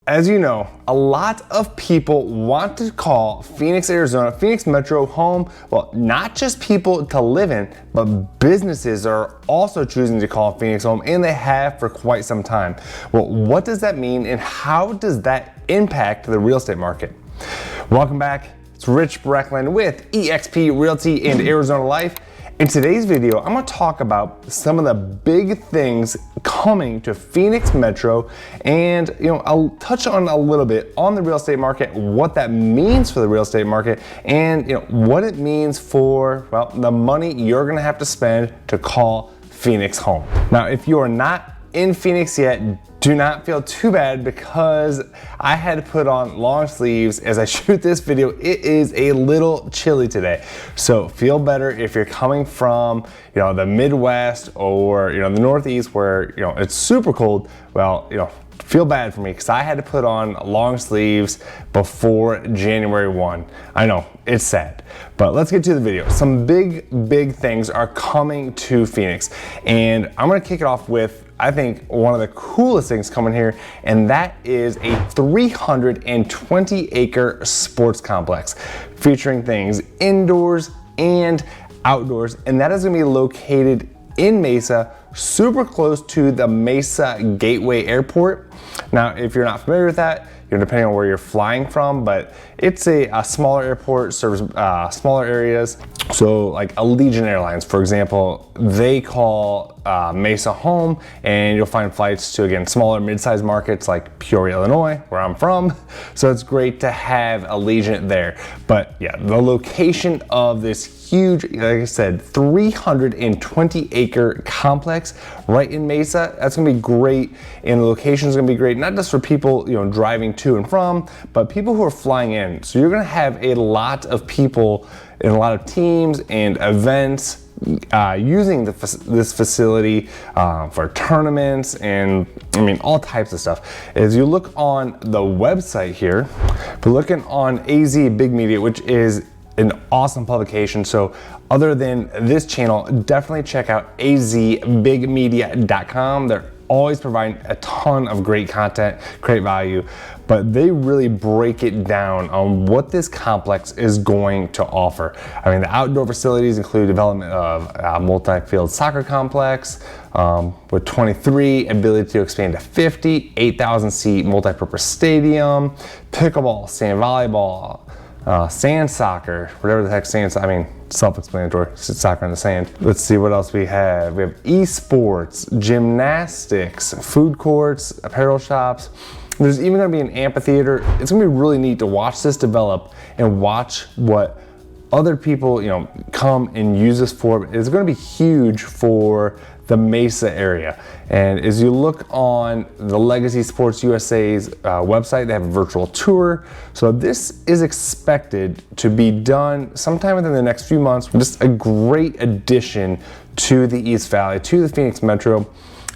As you know, a lot of people want to call Phoenix, Arizona, Phoenix Metro home. Well, not just people to live in, but businesses are also choosing to call Phoenix home, and they have for quite some time. Well, what does that mean, and how does that impact the real estate market? Welcome back. It's Rich Brecklin with eXp Realty and Arizona Life. In today's video, I'm going to talk about some of the big things coming to Phoenix Metro, and I'll touch on a little bit on the real estate market, what that means for the real estate market, and what it means for, well, the money you're going to have to spend to call Phoenix home. Now, if you are not in Phoenix yet, do not feel too bad, because I had to put on long sleeves as I shoot this video. It is a little chilly today, so feel better if you're coming from the Midwest or the Northeast where it's super cold. Well, feel bad for me, because I had to put on long sleeves before January 1. I know, it's sad, but let's get to the video. Some big things are coming to Phoenix, and I'm gonna kick it off with, I think, one of the coolest things coming here, and that is a 320-acre sports complex featuring things indoors and outdoors, and that is gonna be located in Mesa, super close to the Mesa Gateway Airport. Now, if you're not familiar with that, depending on where you're flying from, but it's a smaller airport, serves smaller areas. So like Allegiant Airlines, for example, they call Mesa home, and you'll find flights to, again, smaller mid-sized markets like Peoria, Illinois, where I'm from. So it's great to have Allegiant there. But yeah, the location of this huge, like I said, 320-acre complex right in Mesa, that's gonna be great, and the location is gonna be great, not just for people driving to and from, but people who are flying in. So you're gonna have a lot of people and a lot of teams and events using this facility for tournaments and all types of stuff. As you look on the website here, we're looking on AZ Big Media, which is an awesome publication. So other than this channel, definitely check out azbigmedia.com. They're always providing a ton of great content, great value, but they really break it down on what this complex is going to offer. The outdoor facilities include development of a multi-field soccer complex with 23, ability to expand to 50, 8,000 seat multi-purpose stadium, pickleball, sand volleyball, sand soccer, whatever the heck sand, self-explanatory, soccer in the sand. Let's see what else we have. We have esports, gymnastics, food courts, apparel shops. There's even gonna be an amphitheater. It's gonna be really neat to watch this develop and watch what other people, come and use this for. It's gonna be huge for the Mesa area. And as you look on the Legacy Sports USA's website, they have a virtual tour. So this is expected to be done sometime within the next few months. Just a great addition to the East Valley, to the Phoenix Metro.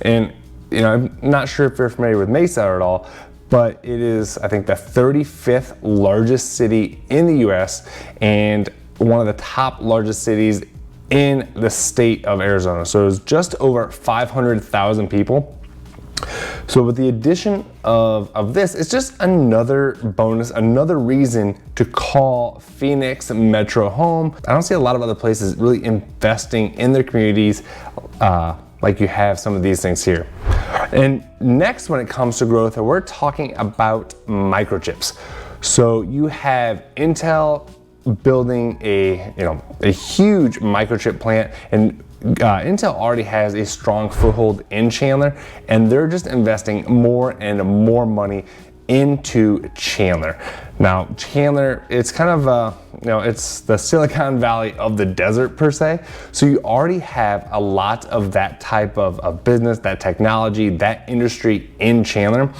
And I'm not sure if you're familiar with Mesa at all, but it is, I think, the 35th largest city in the US and one of the top largest cities in the state of Arizona. So it's just over 500,000 people. So with the addition of this, it's just another bonus, another reason to call Phoenix Metro home. I don't see a lot of other places really investing in their communities like you have some of these things here. And next, when it comes to growth, we're talking about microchips. So you have Intel building a huge microchip plant, and Intel already has a strong foothold in Chandler, and they're just investing more and more money into Chandler. Now, Chandler, it's kind of it's the Silicon Valley of the desert per se. So you already have a lot of that type of business, that technology, that industry in Chandler.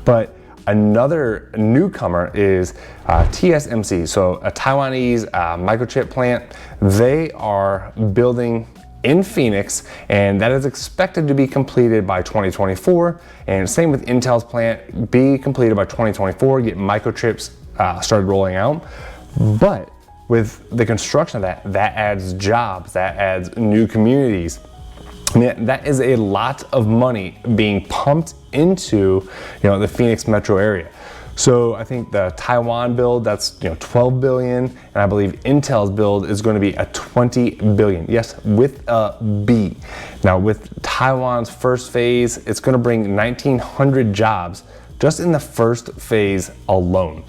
But another newcomer is TSMC, so a Taiwanese microchip plant. They are building in Phoenix, and that is expected to be completed by 2024. And same with Intel's plant, be completed by 2024, get microchips started rolling out. But with the construction of that adds jobs, that adds new communities. That is a lot of money being pumped into, the Phoenix metro area. So I think the Taiwan build, that's 12 billion, and I believe Intel's build is going to be a 20 billion. Yes, with a B. Now with Taiwan's first phase, it's going to bring 1,900 jobs just in the first phase alone.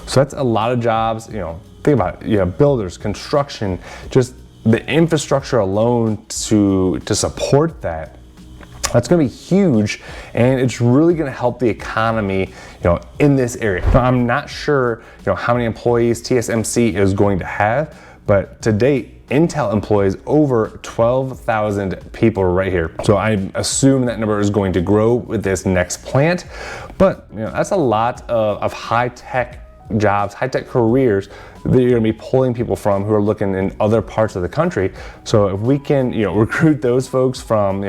So that's a lot of jobs. Think about it, builders, construction, just the infrastructure alone to support that. That's going to be huge, and it's really going to help the economy, in this area. Now, I'm not sure, how many employees TSMC is going to have, but to date, Intel employs over 12,000 people right here. So I assume that number is going to grow with this next plant, but that's a lot of high-tech jobs, high-tech careers that you're going to be pulling people from who are looking in other parts of the country. So if we can, recruit those folks from,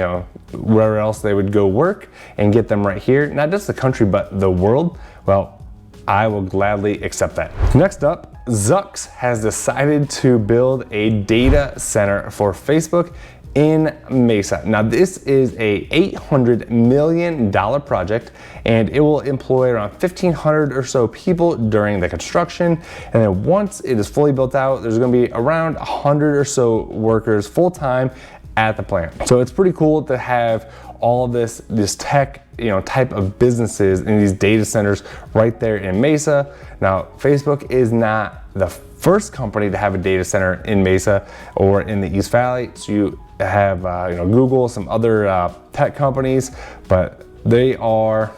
wherever else they would go work and get them right here, not just the country, but the world, well, I will gladly accept that. Next up, Zucks has decided to build a data center for Facebook in Mesa. Now this is a $800 million project, and it will employ around 1,500 or so people during the construction. And then once it is fully built out, there's gonna be around 100 or so workers full-time at the plant. So it's pretty cool to have all of this tech, type of businesses in these data centers right there in Mesa. Now, Facebook is not the first company to have a data center in Mesa or in the East Valley. So you have, Google, some other tech companies, but they are,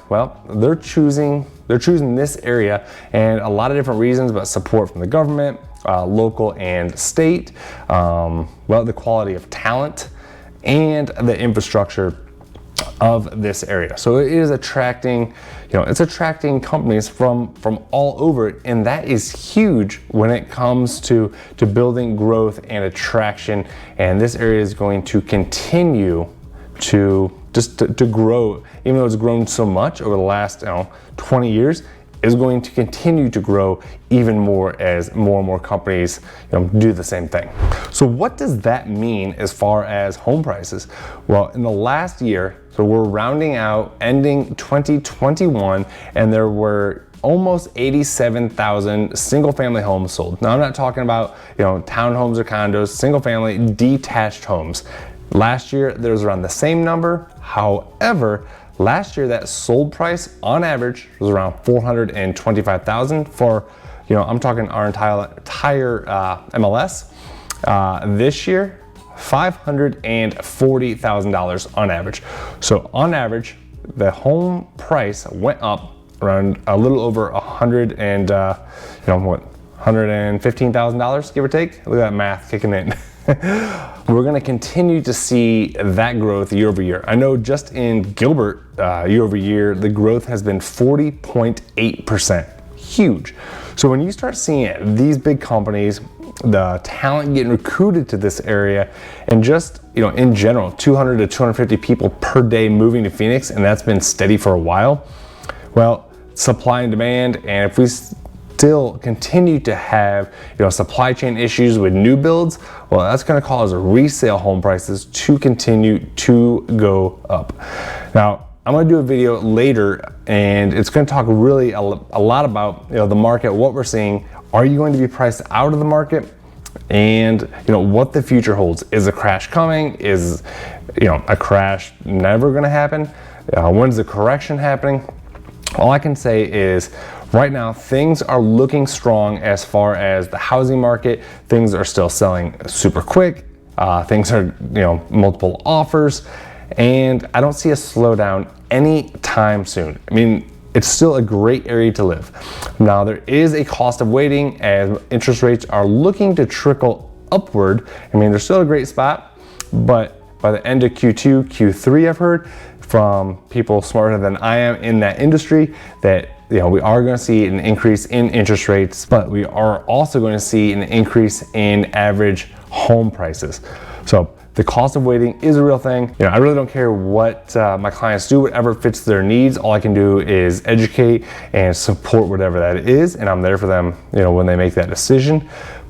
they're choosing this area, and a lot of different reasons, but support from the government, local and state, the quality of talent, and the infrastructure of this area. So it is attracting, it's attracting companies from all over it, and that is huge when it comes to building growth and attraction. And this area is going to continue to grow, even though it's grown so much over the last 20 years. Is going to continue to grow even more as more and more companies do the same thing. So what does that mean as far as home prices? Well, in the last year, so we're rounding out, ending 2021, and there were almost 87,000 single family homes sold. Now I'm not talking about townhomes or condos, single family detached homes. Last year there was around the same number. However, last year that sold price on average was around $425,000 for, I'm talking our entire MLS. This year, $540,000 on average. So on average, the home price went up around a little over $115,000, give or take. Look at that math kicking in. We're going to continue to see that growth year over year. I know just in Gilbert, year over year, the growth has been 40.8%. Huge. So when you start seeing it, these big companies, the talent getting recruited to this area, and just, in general, 200 to 250 people per day moving to Phoenix, and that's been steady for a while. Well, supply and demand, and if we still continue to have supply chain issues with new builds, well, that's going to cause resale home prices to continue to go up. Now I'm going to do a video later, and it's going to talk really a lot about the market, what we're seeing. Are you going to be priced out of the market? And what the future holds. Is a crash coming? Is a crash never going to happen? When's the correction happening? All I can say is right now things are looking strong as far as the housing market. Things are still selling super quick. Things are multiple offers, and I don't see a slowdown anytime soon. I mean, it's still a great area to live. Now there is a cost of waiting as interest rates are looking to trickle upward. I mean, they're still a great spot, but by the end of Q2, Q3, I've heard from people smarter than I am in that industry that we are going to see an increase in interest rates, but we are also going to see an increase in average home prices. So the cost of waiting is a real thing. I really don't care what my clients do, whatever fits their needs. All I can do is educate and support whatever that is, and I'm there for them when they make that decision.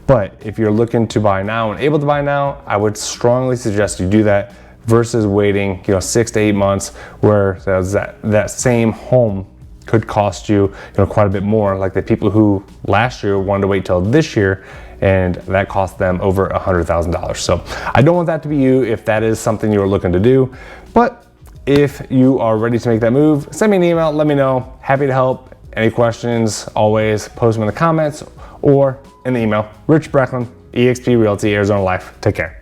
But if you're looking to buy now and able to buy now, I would strongly suggest you do that. versus waiting, 6 to 8 months where that same home could cost you, quite a bit more, like the people who last year wanted to wait till this year and that cost them over $100,000. So I don't want that to be you if that is something you're looking to do. But if you are ready to make that move, send me an email, let me know. Happy to help. Any questions, always post them in the comments or in the email. Rich Brecklin, eXp Realty, Arizona Life. Take care.